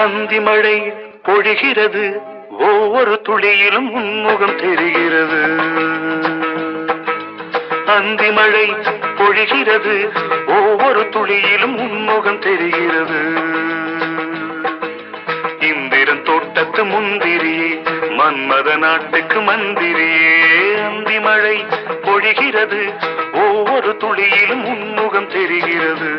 அந்தி மழை பொழிகிறது, ஒவ்வொரு துளியிலும் உன்முகம் தெரிகிறது. அந்தி மழை பொழிகிறது, ஒவ்வொரு துளியிலும் உன்முகம் தெரிகிறது. இந்திரன் தோட்டத்து முந்திரியே, மன்மத நாட்டுக்கு மந்திரியே. அந்தி மழை பொழிகிறது, ஒவ்வொரு துளியிலும் உன்முகம் தெரிகிறது.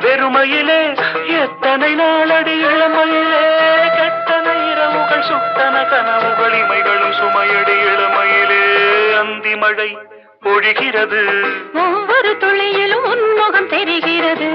வெறுமையிலே எத்தனை நாளடி இளமையிலே, கெட்டன இரவுகள் சுட்டன கனவுகள் இமைகளும் சுமையடி இளமையிலே. அந்தி மழை பொழிகிறது, ஒவ்வொரு துளியிலும் உன்முகம் தெரிகிறது.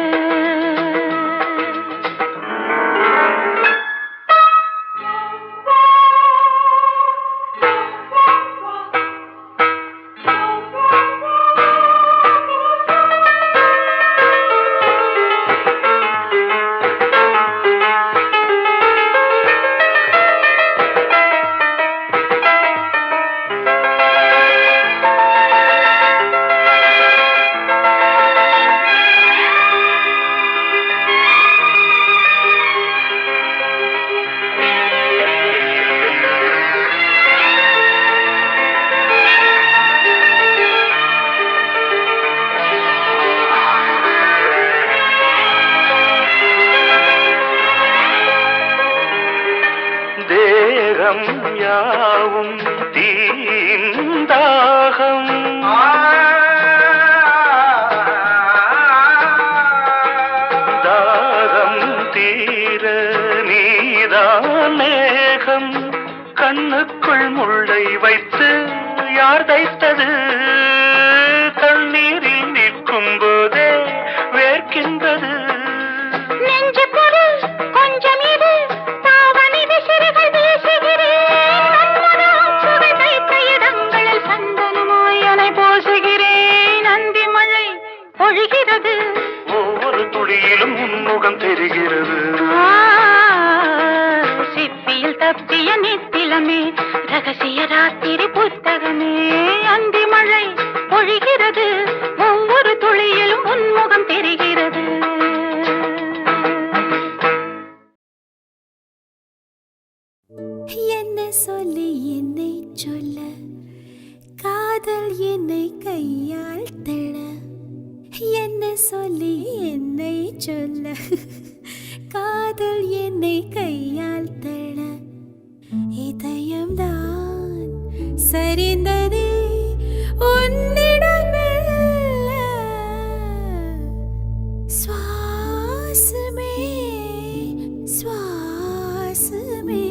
தேகம் யாவும் தீந்தாகம், தாகம் தீர நீதான் மேகம். கண்ணுக்குள் முள்ளை வைத்து யார் தைத்தது, தண்ணீரில் நிற்கும் போதே வேர்க்கின்றது. ஒவ்வொரு துளியிலும் உன்முகம் தெரிகிறது. சிப்பியில் தப்பிய நித்திலமே, ரகசிய ராத்திரி புத்தகமே. அந்தி மழை பொழிகிறது, ஒவ்வொரு துளியிலும் உன்முகம் தெரிகிறது. என்ன சொல்லி என்னை சொல்ல, காதல் என்னை கையால் தள. என்ன சொல்லி என்னை சொல்ல, காதல் என்னை கையால் தள. இதயம்தான் சரிந்ததே உன்னிடமெல்ல. சுவாசமே சுவாசமே,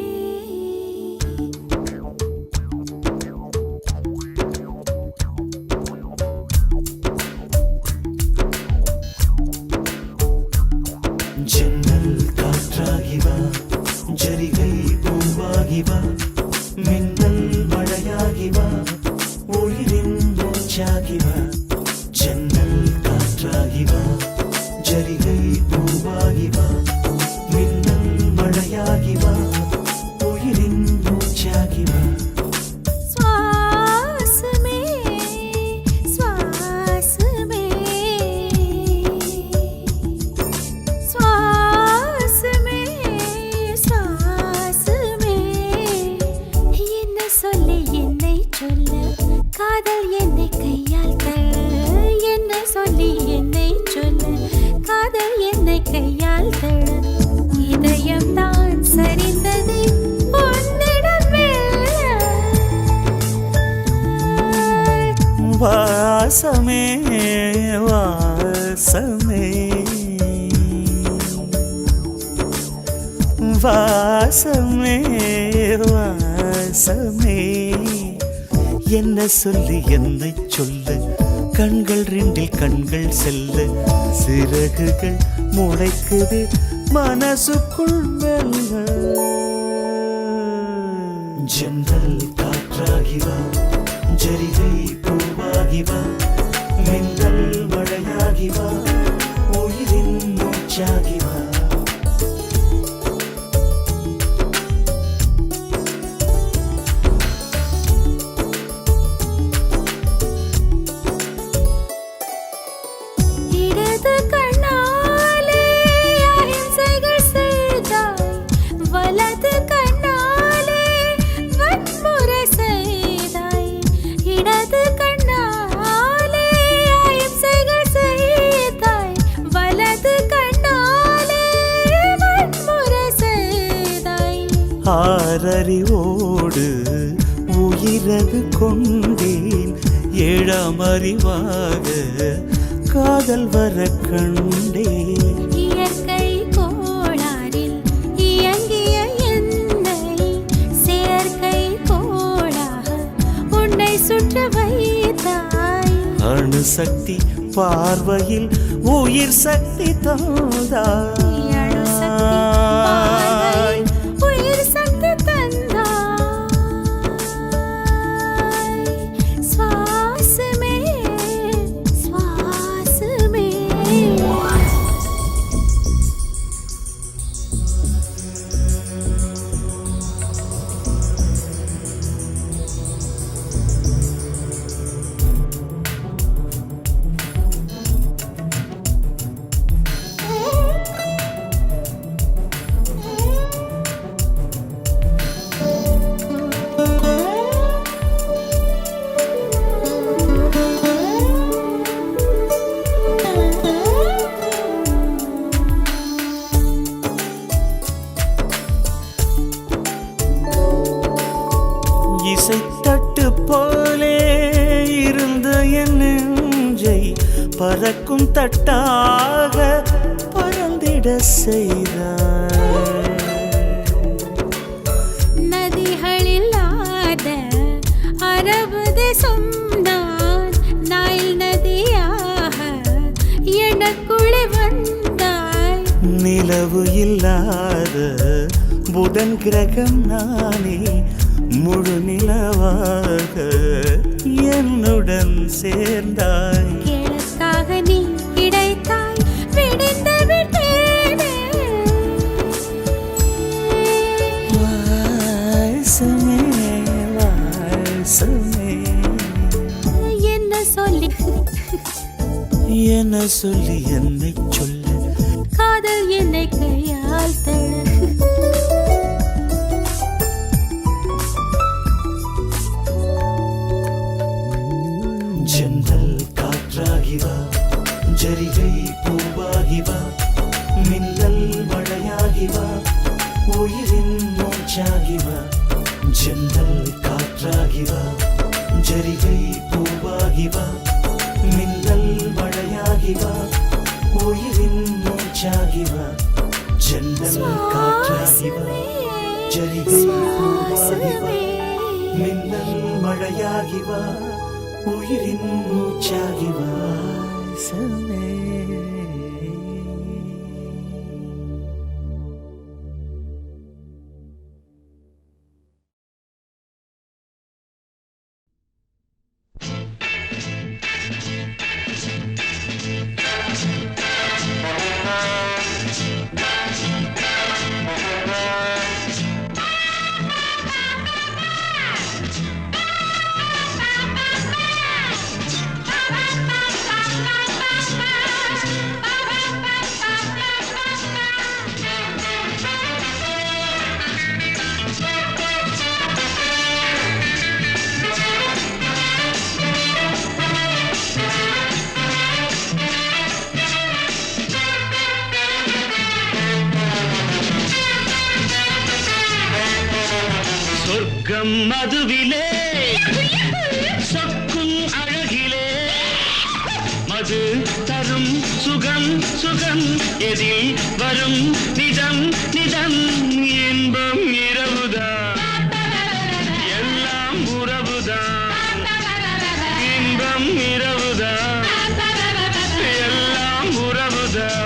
ஜன்னல் காற்றாகிவா, ஜரிகை பூவாகிவா, மின்னல் மழையாகிவா, உயிரின் மூச்சாகிவா. ஜன்னல் காற்றாகிவா, ஜரிகை பூவாகிவா, மின்னல் மழையாகிவா, உயிரின் மூச்சாகிவா. சுவாசமே சுவாசமே, சுவாசமே வாசமே வாசமே என்ன சொல்லி என்னை சொல்ல கண்கள் ரெண்டில் கண்கள் செல்ல சிறகுகள் முளைக்குது மனசுக்குள் மெல்ல ஜன்னல் காற்றாகிவா ஜரிகை பூவாகிவா மின்னல் மழையாகிவா உயிரின் மூச்சாகிவா இடது கண்ணாலே அஹிம்சைகள் செய்தாய் வலது கண்ணாலே வன்முறை செய்தாய் இடது கண்ணாலே அஹிம்சைகள் செய்தாய் வலது கண்ணாலே வன்முறை செய்தாய் ஆறறிவோடு உயிரது கொண்டேன் ஏழாம் அறிவாக காதல் வர கண்டேன் இயற்கை கோளாறில் இயங்கிய என்னை செயற்கை கோளாக உன்னை சுற்ற வைத்தாய் அணுசக்தி பார்வையில் உயிர் சக்தி தந்தாய் அணுசக்தி பார்வையில் உயிர் சக்தி தந்தாய் சுவாசமே சுவாசமே இசைத்தட்டு போலே இருந்த என் நெஞ்சை பறக்கும் தட்டாக பறந்திட செய்தாய் நதிகளில்லாத அரபு தேசம் நான் நைல் நதியாக எனக்குள்ளே வந்தாய் நிலவு இல்லாத புதன் கிரகம் நானே முழு நிலவாக என்னுடன் சேர்ந்தாய் எனக்காக நீ கிடைத்தாய் விடிந்து விட்டேனே வாசமே வாசமே என்ன சொல்லி என்ன சொல்லி என்னை சொல்ல காதல் என்னை கையால் தழ ஜன்னல் காற்றாகிவா ஜரிகை பூவாகிவா மின்னல் மழையாகிவா உயிரின் மூச்சாகிவா ஜன்னல் காற்றாகிவா ஜரிகை பூவாகிவா மின்னல் மழையாகிவா உயிரின் மூச்சாகிவா ஜன்னல் காற்றாகிவா ஜரிகை பூவாகிவா மின்னல் மழையாகிவா உயிரின் மூச்சாகிவா சமே சொர்க்கம் மதுவிலே சொக்கும் அழகிலே மது தரும் சுகம் சுகம் சுகம் எதில் வரும் நிதம் நிதம் இன்பம் இரவுதான் எல்லாம் உறவுதான் இன்பம் இரவுதான் எல்லாம் உறவுதான்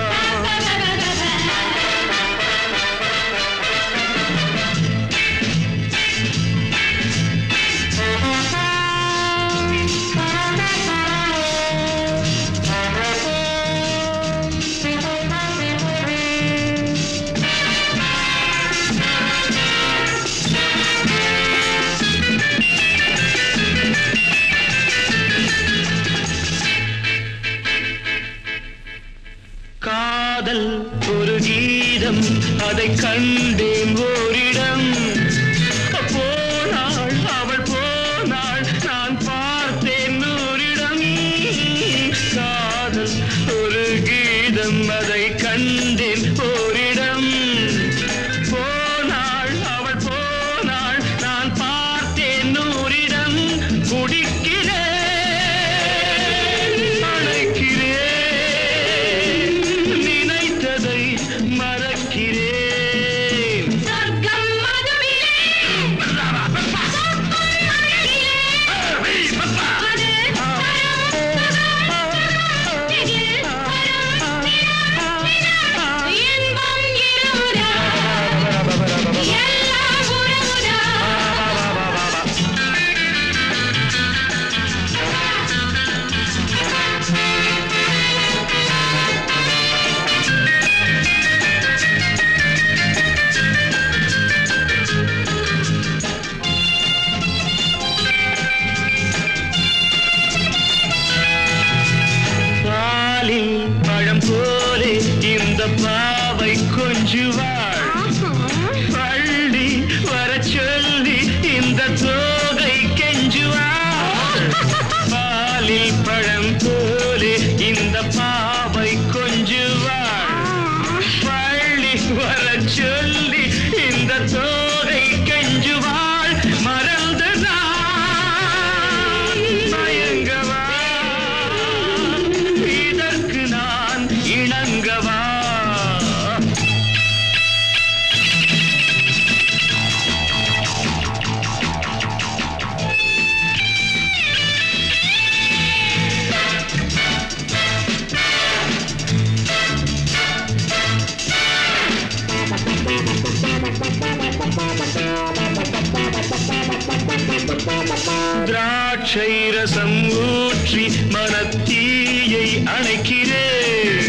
காதல் ஒரு கீதம் அதை கண்டேன் ஓரிடம் போனாள் அவள் போனாள் நான் பார்த்தேன் நூறிடம் காதல் ஒரு கீதம் அதை கண்டேன் ஓரிடம் போனாள் அவள் போனாள் நான் பார்த்தேன் நூறிடம் குடிக்கிறேன் பழம் போலே இந்த பாவை கொஞ்சுவாள் பள்ளி வர சொல்லி இந்த தோகை கெஞ்சுவாள் பாலில் பழம் போலே இந்த பாவை கொஞ்சுவாள் பள்ளி வர சொல்லி இந்த தோகை கெஞ்சுவாள் மறந்துதான் மயங்கவா இணங்கவா திராட்சை ரசம் ஊற்றி மனத்தீயை அணைக்கிறேன்